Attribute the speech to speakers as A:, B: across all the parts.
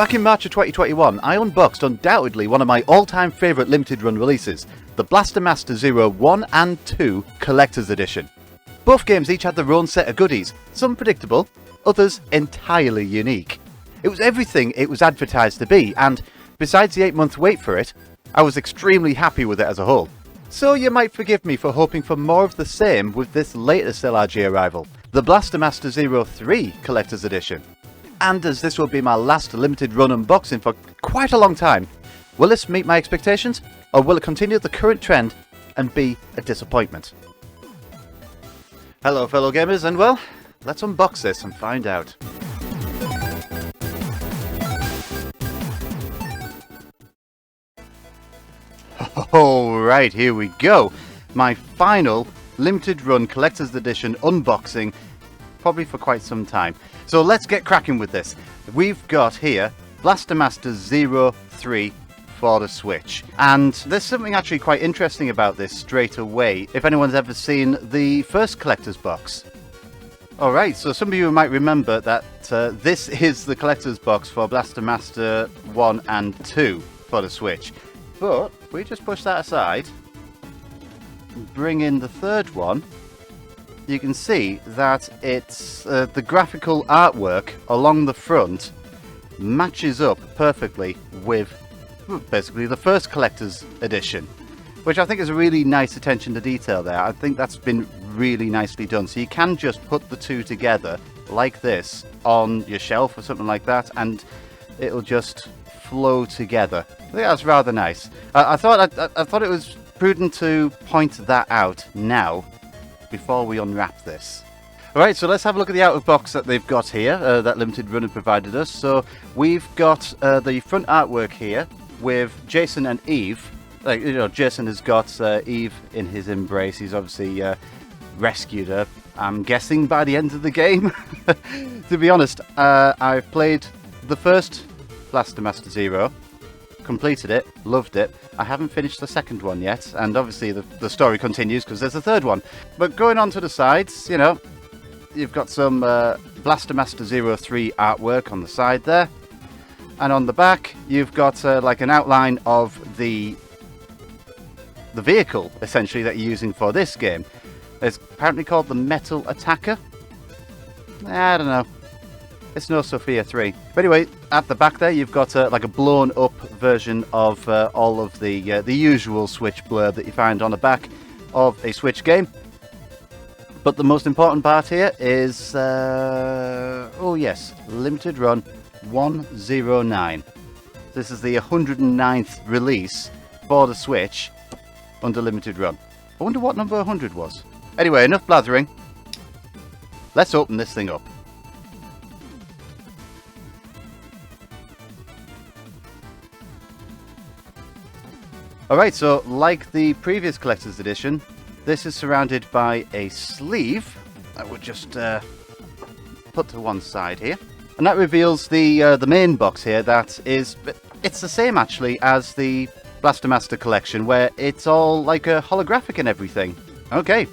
A: Back in March of 2021, I unboxed undoubtedly one of my all-time favourite limited run releases, the Blaster Master Zero 1 and 2 Collector's Edition. Both games each had their own set of goodies, some predictable, others entirely unique. It was everything it was advertised to be, and besides the 8-month wait for it, I was extremely happy with it as a whole. So you might forgive me for hoping for more of the same with this latest LRG arrival, the Blaster Master Zero 3 Collector's Edition. And as this will be my last limited run unboxing for quite a long time, will this meet my expectations, or will it continue the current trend and be a disappointment? Hello fellow gamers, and well, let's unbox this and find out. Alright, here we go. My final limited run collector's edition unboxing, probably for quite some time. So let's get cracking with this. We've got here Blaster Master Zero 3 for the Switch. And there's something actually quite interesting about this straight away, if anyone's ever seen the first collector's box. Alright, so some of you might remember that this is the collector's box for Blaster Master 1 and 2 for the Switch. But if we just push that aside and bring in the third one, you can see that it's the graphical artwork along the front matches up perfectly with basically the first collector's edition, which I think is a really nice attention to detail there. I think that's been really nicely done. So you can just put the two together like this on your shelf or something like that, and it'll just flow together. I think that's rather nice. I thought it was prudent to point that out now before we unwrap this. Alright, so let's have a look at the outer box that they've got here, that Limited Run had provided us. So we've got the front artwork here with Jason and Eve. Like, you know, Jason has got Eve in his embrace. He's obviously rescued her, I'm guessing, by the end of the game. To be honest, I've played the first Blaster Master Zero, completed it, loved it. I haven't finished the second one yet, and obviously the story continues because there's a third one. But going on to the sides, you know, you've got some Blaster Master Zero 3 artwork on the side there, and on the back you've got like an outline of the vehicle essentially that you're using for this game. It's apparently called the Metal Attacker. I don't know. It's no Sophia 3. But anyway, at the back there you've got like a blown up version of all of the usual Switch blurb that you find on the back of a Switch game. But the most important part here is, oh yes, Limited Run 109. This is the 109th release for the Switch under Limited Run. I wonder what number 100 was. Anyway, enough blathering. Let's open this thing up. Alright, so like the previous collector's edition, this is surrounded by a sleeve that we'll just put to one side here. And that reveals the main box here. That is, it's the same actually as the Blaster Master collection, where it's all like a holographic and everything. Okay,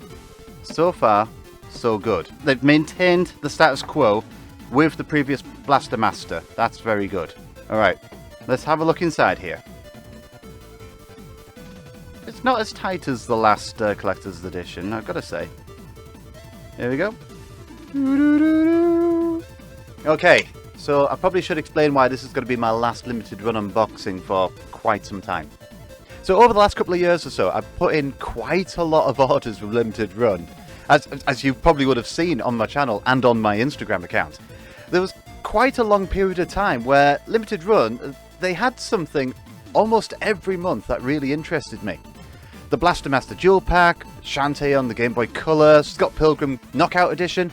A: so far so good. They've maintained the status quo with the previous Blaster Master. That's very good. Alright, let's have a look inside here. It's not as tight as the last collector's edition, I've got to say. Here we go. Okay, so I probably should explain why this is going to be my last limited run unboxing for quite some time. So over the last couple of years or so, I've put in quite a lot of orders with limited run, as you probably would have seen on my channel and on my Instagram account. There was quite a long period of time where limited run, they had something almost every month that really interested me. The Blaster Master Dual Pack, Shantae on the Game Boy Color, Scott Pilgrim Knockout Edition.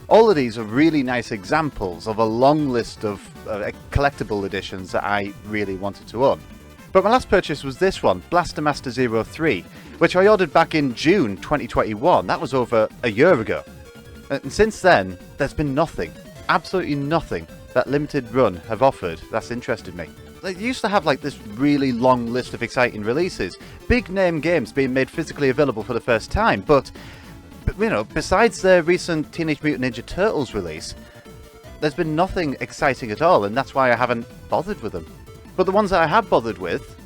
A: All of these are really nice examples of a long list of collectible editions that I really wanted to own. But my last purchase was this one, Blaster Master Zero 3, which I ordered back in June 2021. That was over a year ago. And since then, there's been nothing, absolutely nothing, that Limited Run have offered that's interested me. They used to have like this really long list of exciting releases, big name games being made physically available for the first time, but you know, besides their recent Teenage Mutant Ninja Turtles release, there's been nothing exciting at all, and that's why I haven't bothered with them. But the ones that I have bothered with,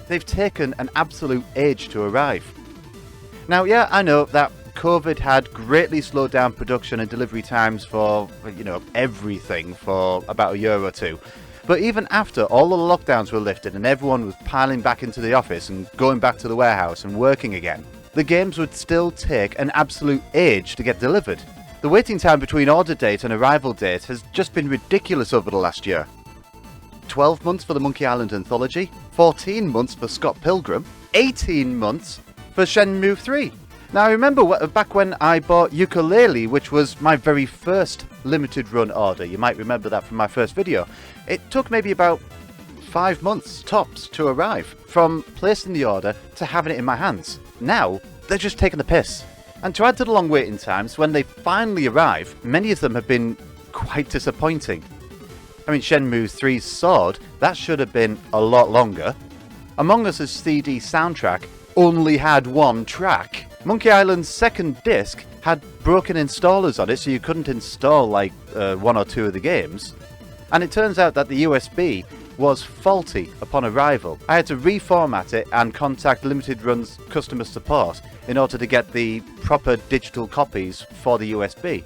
A: they've taken an absolute age to arrive. Now, yeah, I know that COVID had greatly slowed down production and delivery times for, everything for about a year or two. But even after all the lockdowns were lifted and everyone was piling back into the office and going back to the warehouse and working again, the games would still take an absolute age to get delivered. The waiting time between order date and arrival date has just been ridiculous over the last year. 12 months for the Monkey Island Anthology, 14 months for Scott Pilgrim, 18 months for Shenmue 3. Now I remember back when I bought Yooka-Laylee, which was my very first limited run order. You might remember that from my first video. It took maybe about 5 months tops to arrive, from placing the order to having it in my hands. Now, they're just taking the piss. And to add to the long waiting times, when they finally arrive, many of them have been quite disappointing. I mean, Shenmue 3's Sword, that should have been a lot longer. Among Us' CD soundtrack only had one track. Monkey Island's second disc had broken installers on it, so you couldn't install like 1 or 2 of the games. And it turns out that the USB was faulty upon arrival. I had to reformat it and contact Limited Run's customer support in order to get the proper digital copies for the USB.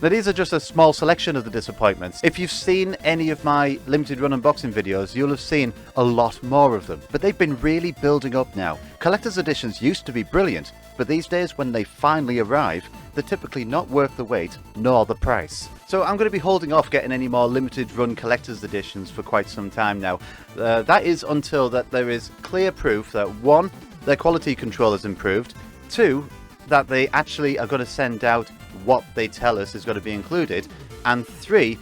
A: Now, these are just a small selection of the disappointments. If you've seen any of my limited run unboxing videos, you'll have seen a lot more of them. But they've been really building up now. Collector's editions used to be brilliant, but these days when they finally arrive, they're typically not worth the wait nor the price. So I'm going to be holding off getting any more limited run collector's editions for quite some time now. That is until that there is clear proof that 1, their quality control has improved, 2, that they actually are going to send out what they tell us is going to be included, and 3,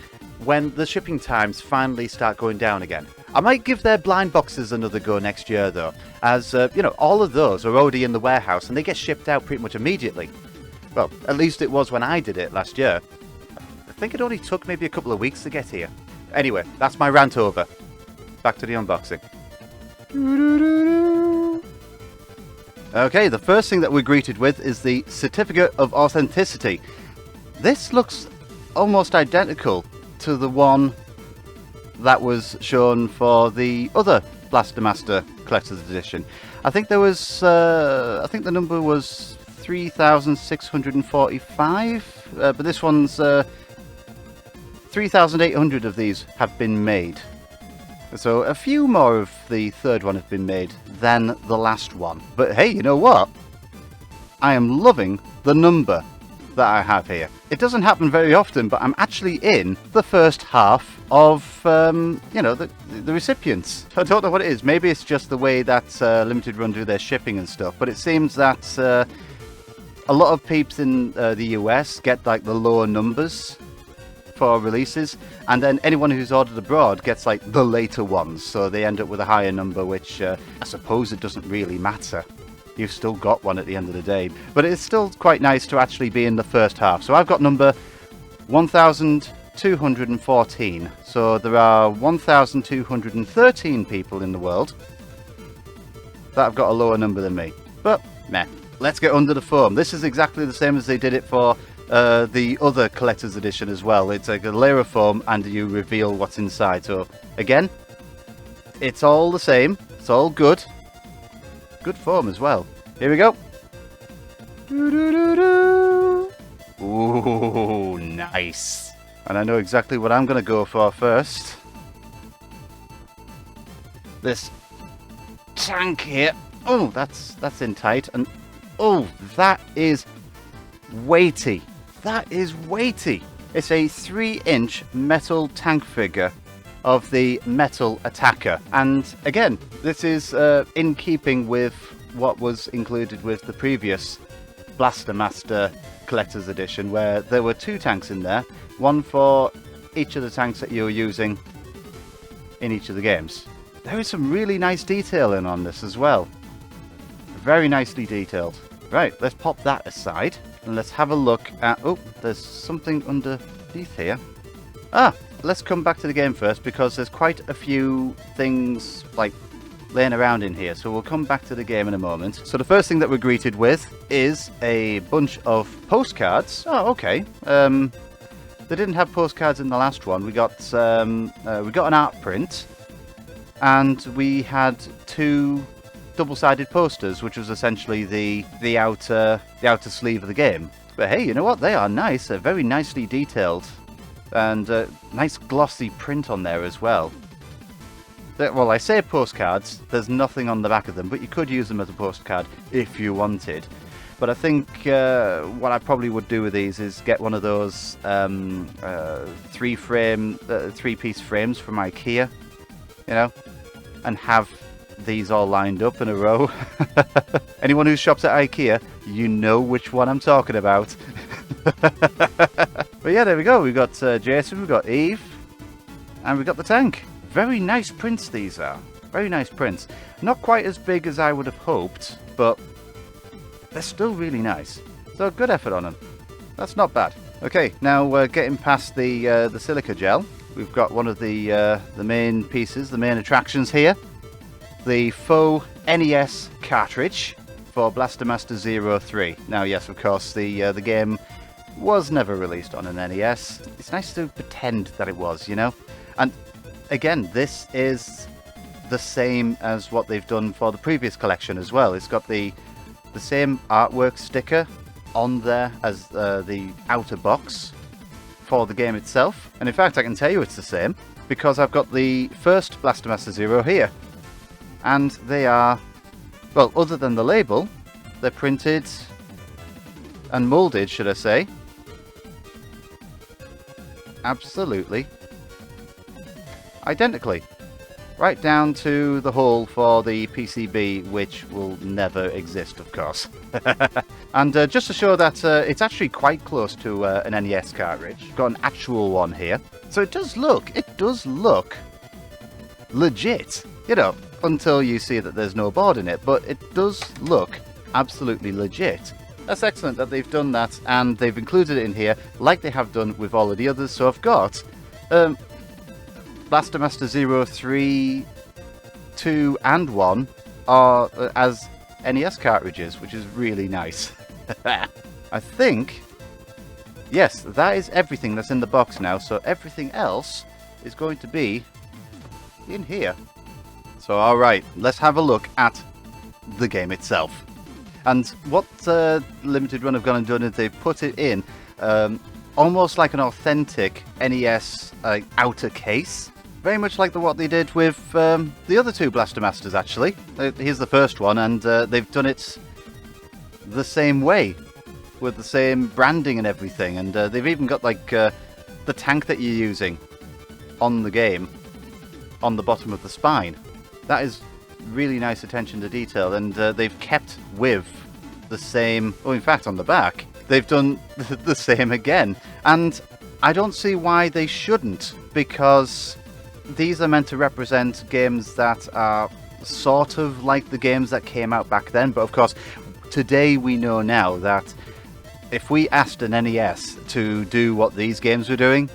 A: when the shipping times finally start going down again. I might give their blind boxes another go next year though, as all of those are already in the warehouse and they get shipped out pretty much immediately. Well, at least it was when I did it last year. I think it only took maybe a couple of weeks to get here. Anyway, that's my rant over. Back to the unboxing. Okay, the first thing that we're greeted with is the Certificate of Authenticity. This looks almost identical to the one that was shown for the other Blaster Master Collector's Edition. I think there was, I think the number was 3,645, but this one's 3,800 of these have been made. So a few more of the third one have been made than the last one. But hey, you know what? I am loving the number that I have here. It doesn't happen very often, but I'm actually in the first half of, the recipients. I don't know what it is. Maybe it's just the way that Limited Run do their shipping and stuff. But it seems that a lot of peeps in the US get like the lower numbers for releases, and then anyone who's ordered abroad gets like the later ones, so they end up with a higher number, which I suppose it doesn't really matter. You've still got one at the end of the day, but it's still quite nice to actually be in the first half. So I've got number 1,214, so there are 1,213 people in the world that have got a lower number than me, but meh. Let's get under the foam. This is exactly the same as they did it for the other collector's edition as well. It's like a layer of foam and you reveal what's inside. So again, it's all the same. It's all good. Good foam as well. Here we go. Ooh, nice. And I know exactly what I'm going to go for first. This tank here. Oh, that's in tight. And oh, that is weighty. That is weighty. It's a 3-inch metal tank figure of the Metal Attacker. And again, this is in keeping with what was included with the previous Blaster Master Collector's Edition, where there were 2 tanks in there, one for each of the tanks that you're using in each of the games. There is some really nice detailing on this as well. Very nicely detailed. Right, let's pop that aside and let's have a look at... Oh, there's something underneath here. Ah, let's come back to the game first, because there's quite a few things like laying around in here, so we'll come back to the game in a moment. So the first thing that we're greeted with is a bunch of postcards. Oh, okay. They didn't have postcards in the last one. We got an art print, and we had 2 double-sided posters, which was essentially the outer sleeve of the game. But hey, you know what? They are nice. They're very nicely detailed, and nice glossy print on there as well. Well, I say postcards. There's nothing on the back of them, but you could use them as a postcard if you wanted. But I think what I probably would do with these is get one of those 3-piece frames from IKEA, you know, and have these all lined up in a row. Anyone who shops at IKEA, you know which one I'm talking about. But yeah, there we go. We've got Jason, we've got Eve, and we've got the tank. Very nice prints these are. Very nice prints. Not quite as big as I would have hoped, but they're still really nice. So good effort on them. That's not bad. Okay, now getting past the silica gel, we've got one of the main pieces, the main attractions here. The Faux NES cartridge for Blaster Master 03. Now, yes, of course, the game was never released on an NES. It's nice to pretend that it was, you know? And again, this is the same as what they've done for the previous collection as well. It's got the same artwork sticker on there as the outer box for the game itself. And in fact, I can tell you it's the same because I've got the first Blaster Master Zero here. And they are, well, other than the label, they're printed and molded, should I say, absolutely identically. Right down to the hole for the PCB, which will never exist, of course. And just to show that it's actually quite close to an NES cartridge. Got an actual one here. So it does look legit, you know, until you see that there's no board in it. But it does look absolutely legit. That's excellent that they've done that, and they've included it in here, like they have done with all of the others. So I've got Blaster Master 03, 2 and 1 are as NES cartridges, which is really nice. I think, yes, that is everything that's in the box now, so everything else is going to be in here. So alright, let's have a look at the game itself. And what Limited Run have gone and done is they've put it in almost like an authentic NES outer case. Very much like what they did with the other 2 Blaster Masters, actually. Here's the first one, and they've done it the same way, with the same branding and everything. And they've even got like the tank that you're using on the game, on the bottom of the spine. That is really nice attention to detail, and they've kept with the same, oh, in fact, on the back, they've done the same again. And I don't see why they shouldn't, because these are meant to represent games that are sort of like the games that came out back then. But of course, today we know now that if we asked an NES to do what these games were doing,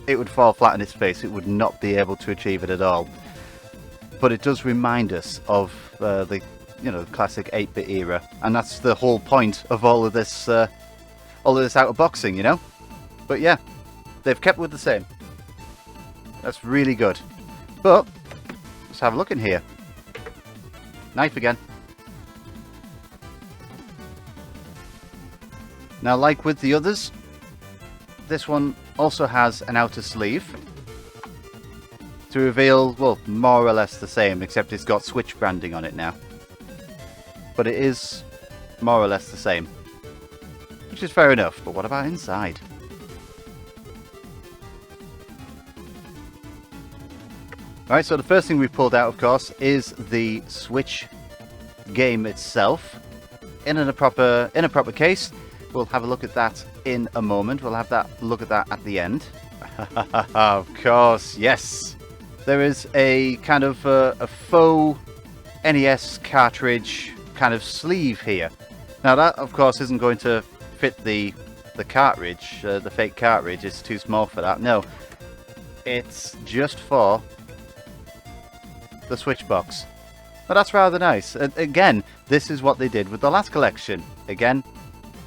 A: it would fall flat on its face. It would not be able to achieve it at all. But it does remind us of the classic 8-bit era, and that's the whole point of all of this out of boxing, you know. But yeah, they've kept with the same. That's really good. But let's have a look in here. Knife again. Now, like with the others, this one also has an outer sleeve to reveal, well, more or less the same, except it's got Switch branding on it now. But it is more or less the same, which is fair enough. But what about inside? Alright, so the first thing we've pulled out, of course, is the Switch game itself in a proper case. We'll have a look at that in a moment. We'll have that look at that at the end. Of course, yes. There is a kind of a faux NES cartridge kind of sleeve here. Now that, of course, isn't going to fit the cartridge, the fake cartridge. It's too small for that. No, it's just for the Switch box. But that's rather nice. Again, this is what they did with the last collection. Again,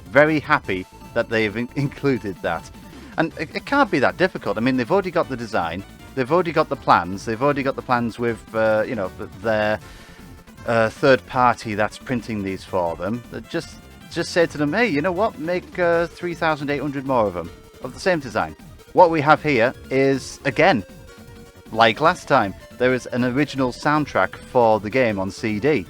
A: very happy that they've included that. And it can't be that difficult. I mean, they've already got the design, they've already got the plans, they've already got the plans with, you know, their third party that's printing these for them. Just say to them, hey, you know what, make 3,800 more of them, of the same design. What we have here is, again, like last time, there is an original soundtrack for the game on CD.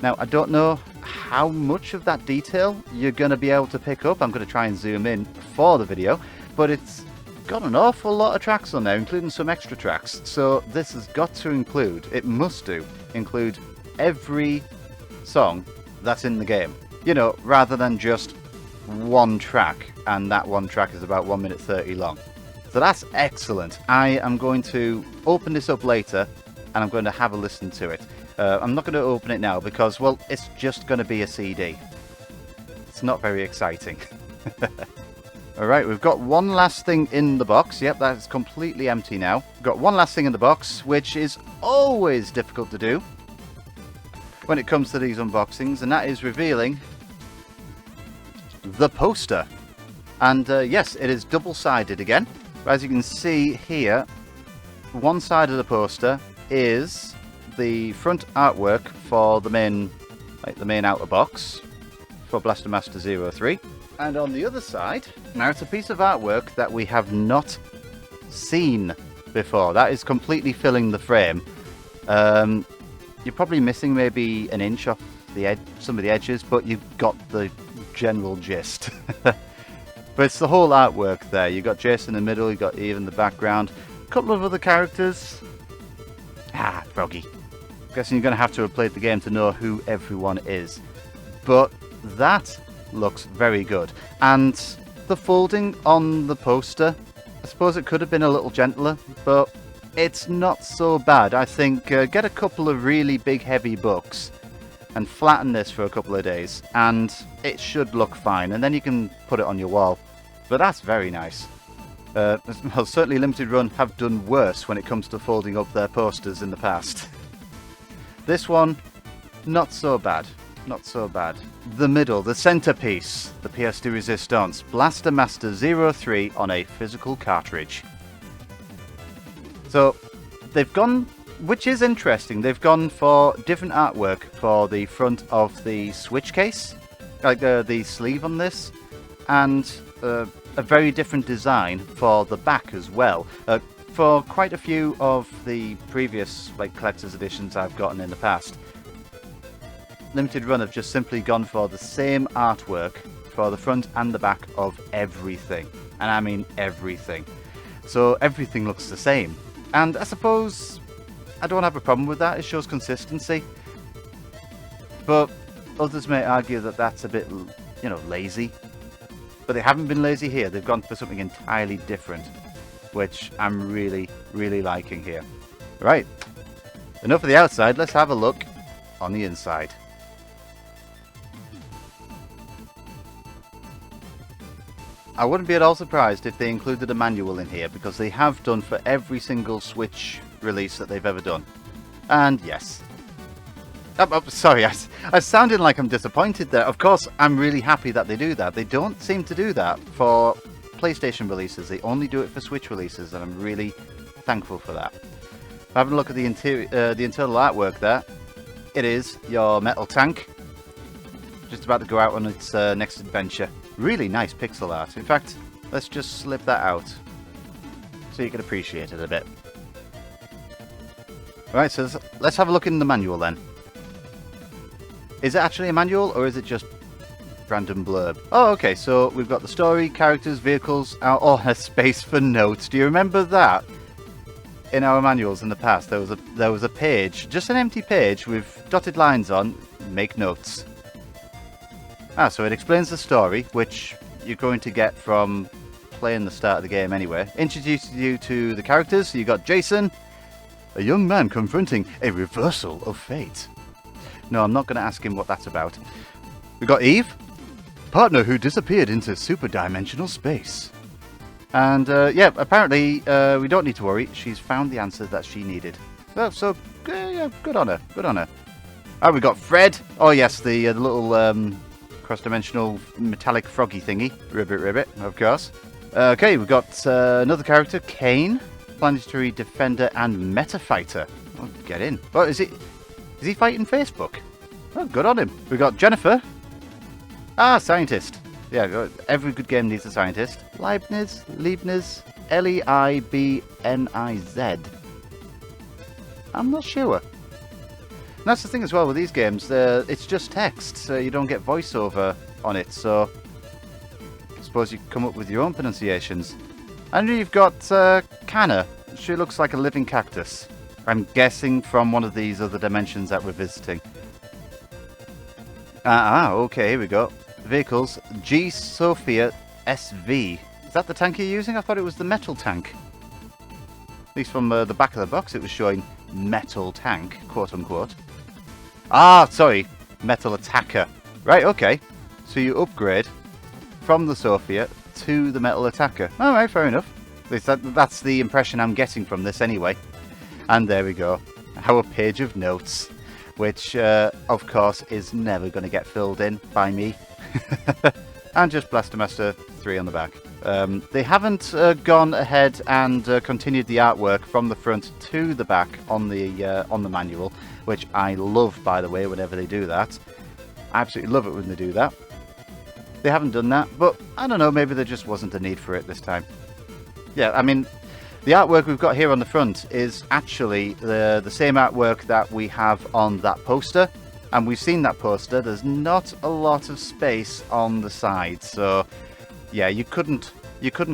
A: Now, I don't know how much of that detail you're going to be able to pick up. I'm going to try and zoom in for the video, but it's got an awful lot of tracks on there, including some extra tracks. So this has got to include, it must include every song that's in the game. You know, rather than just one track, and that one track is about 1 minute 30 long. So that's excellent. I am going to open this up later, and I'm going to have a listen to it. I'm not going to open it now because, well, it's just going to be a CD. It's not very exciting. Alright, we've got one last thing in the box. Yep, that's completely empty now. We've got one last thing in the box, which is always difficult to do when it comes to these unboxings, and that is revealing the poster. And yes, it is double-sided again. As you can see here, one side of the poster is the front artwork for the main outer box for Blaster Master 03, and on the other side, now it's a piece of artwork that we have not seen before. That is completely filling the frame. You're probably missing maybe an inch off the edge, some of the edges, but you've got the general gist. But it's the whole artwork there. You've got Jason in the middle, you've got Eve in the background, a couple of other characters. Froggy. Guessing you're going to have to have played the game to know who everyone is. But that looks very good. And the folding on the poster, I suppose it could have been a little gentler, but it's not so bad. I think get a couple of really big heavy books and flatten this for a couple of days, and it should look fine, and then you can put it on your wall. But that's very nice. Well, certainly Limited Run have done worse when it comes to folding up their posters in the past. This one, not so bad. Not so bad. The middle, the centerpiece, the pièce de résistance, Blaster Master 03 on a physical cartridge. So, they've gone, which is interesting, they've gone for different artwork for the front of the Switch case, like the sleeve on this, and a very different design for the back as well. For quite a few of the previous collector's editions I've gotten in the past, Limited Run have just simply gone for the same artwork for the front and the back of everything. And I mean everything. So everything looks the same. And I suppose I don't have a problem with that. It shows consistency. But others may argue that that's a bit, you know, lazy. But they haven't been lazy here. They've gone for something entirely different, which I'm really, really liking here. Right. Enough of the outside. Let's have a look on the inside. I wouldn't be at all surprised if they included a manual in here, because they have done for every single Switch release that they've ever done. And yes. Sorry, I sounded like I'm disappointed there. Of course, I'm really happy that they do that. They don't seem to do that for PlayStation releases. They only do it for Switch releases, and I'm really thankful for that. Having a look at the internal artwork there, it is your metal tank, just about to go out on its next adventure. Really nice pixel art. In fact, let's just slip that out so you can appreciate it a bit. Right, so let's have a look in the manual then. Is it actually a manual, or is it just random blurb? Oh, okay, so we've got the story, characters, vehicles, a space for notes. Do you remember that? In our manuals in the past, there was a page, just an empty page with dotted lines on, make notes. So it explains the story, which you're going to get from playing the start of the game anyway. Introduces you to the characters. So you got Jason, a young man confronting a reversal of fate. No, I'm not going to ask him what that's about. We got Eve, partner who disappeared into super-dimensional space. And yeah, apparently we don't need to worry. She's found the answer that she needed. So yeah, good on her. Good on her. We got Fred. Oh yes, the little cross-dimensional metallic froggy thingy. Ribbit, of course. Okay, we've got another character, Kane, planetary defender and meta fighter. Oh, get in. Oh, is he fighting Facebook? Oh, good on him. We've got Jennifer. Ah, scientist. Yeah, every good game needs a scientist. Leibniz, Leibniz, Leibniz. I'm not sure. And that's the thing as well with these games. It's just text, so you don't get voiceover on it. So I suppose you come up with your own pronunciations. And you've got Canna. She looks like a living cactus. I'm guessing from one of these other dimensions that we're visiting. Okay, here we go. Vehicles, G Sophia SV. Is that the tank you're using? I thought it was the metal tank. At least from the back of the box it was showing metal tank, quote unquote. Ah, sorry, metal attacker. Right, okay. So you upgrade from the Sophia to the metal attacker. Alright, fair enough. At least that's the impression I'm getting from this anyway. And there we go. Our page of notes. Which, of course, is never going to get filled in by me. And just Blaster Master 3 on the back. They haven't gone ahead and continued the artwork from the front to the back on the manual, which I love, by the way, whenever they do that. I absolutely love it when they do that. They haven't done that, but I don't know, maybe there just wasn't a need for it this time. Yeah, I mean, the artwork we've got here on the front is actually the same artwork that we have on that poster. And we've seen that poster. There's not a lot of space on the side. So, yeah, you couldn't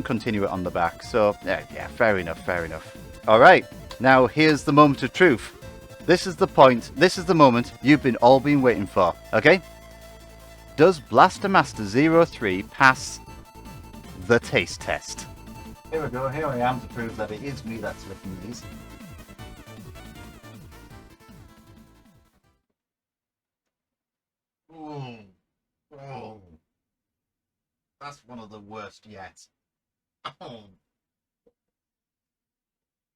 A: continue it on the back. So, yeah, fair enough, fair enough. All right, now here's the moment of truth. This is the point. This is the moment you've all been waiting for. Okay? Does Blaster Master 03 pass the taste test? Here we go, here I am to prove that it is me that's licking these. Oh, that's one of the worst yet. Oh.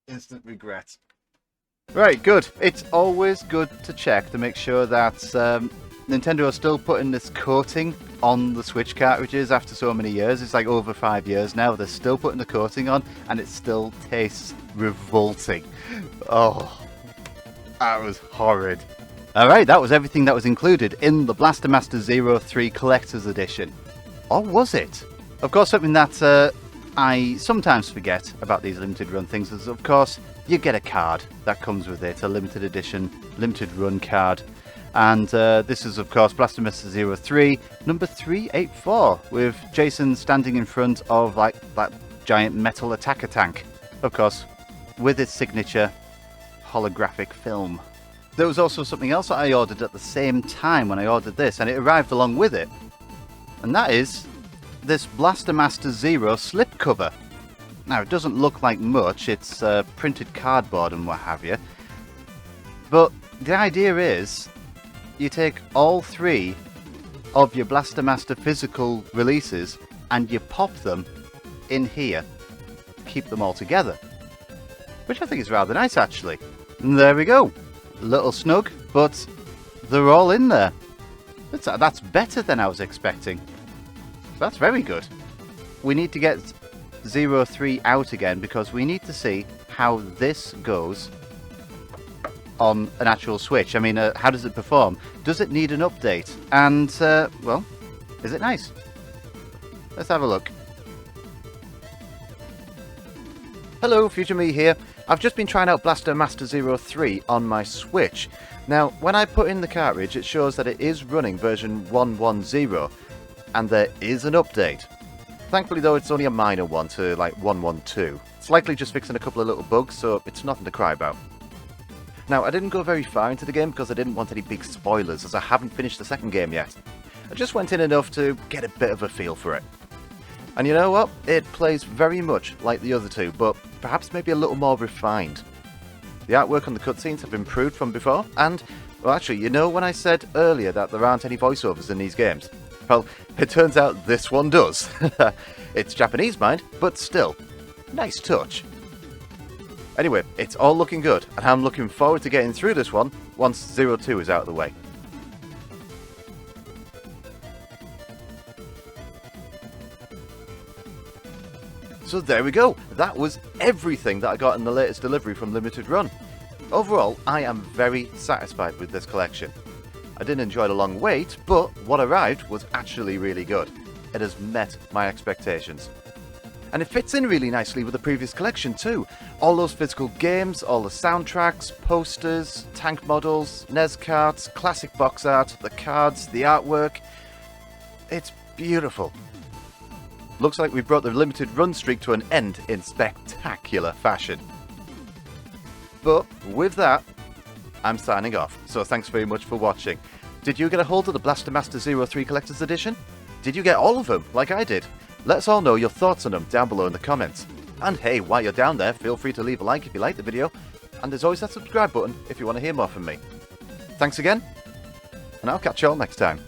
A: Instant regret. Right, good. It's always good to check to make sure that Nintendo are still putting this coating on the Switch cartridges after so many years. It's like over 5 years now. They're still putting the coating on and it still tastes revolting. Oh, that was horrid. Alright, that was everything that was included in the Blaster Master 03 Collector's Edition. Or was it? Of course, something that I sometimes forget about these limited run things is, of course, you get a card that comes with it, a limited edition, limited run card. And this is, of course, Blaster Master 03, number 384, with Jason standing in front of like that giant metal attacker tank. Of course, with its signature holographic film. There was also something else that I ordered at the same time when I ordered this, and it arrived along with it. And that is this Blaster Master 0 slipcover. Now, it doesn't look like much, it's printed cardboard and what have you. But the idea is, you take all 3 of your Blaster Master physical releases and you pop them in here to keep them all together. Which I think is rather nice, actually. And there we go. A little snug, but they're all in there. That's better than I was expecting. That's very good. We need to get 03 out again because we need to see how this goes on an actual Switch. I mean, how does it perform? Does it need an update? And, well, is it nice? Let's have a look. Hello, Future Me here. I've just been trying out Blaster Master 03 on my Switch. Now, when I put in the cartridge, it shows that it is running version 110, and there is an update. Thankfully, though, it's only a minor one to, like, 112. It's likely just fixing a couple of little bugs, so it's nothing to cry about. Now, I didn't go very far into the game because I didn't want any big spoilers, as I haven't finished the second game yet. I just went in enough to get a bit of a feel for it. And you know what? It plays very much like the other two, but perhaps maybe a little more refined. The artwork on the cutscenes have improved from before, and, well, actually, you know when I said earlier that there aren't any voiceovers in these games? Well, it turns out this one does. It's Japanese, mind, but still. Nice touch. Anyway, it's all looking good, and I'm looking forward to getting through this one once 02 is out of the way. So there we go, that was everything that I got in the latest delivery from Limited Run. Overall, I am very satisfied with this collection. I did enjoy the long wait, but what arrived was actually really good. It has met my expectations. And it fits in really nicely with the previous collection too. All those physical games, all the soundtracks, posters, tank models, NES carts, classic box art, the cards, the artwork. It's beautiful. Looks like we've brought the limited run streak to an end in spectacular fashion. But with that, I'm signing off, so thanks very much for watching. Did you get a hold of the Blaster Master 03 Collector's Edition? Did you get all of them, like I did? Let us all know your thoughts on them down below in the comments. And hey, while you're down there, feel free to leave a like if you like the video, and there's always that subscribe button if you want to hear more from me. Thanks again, and I'll catch you all next time.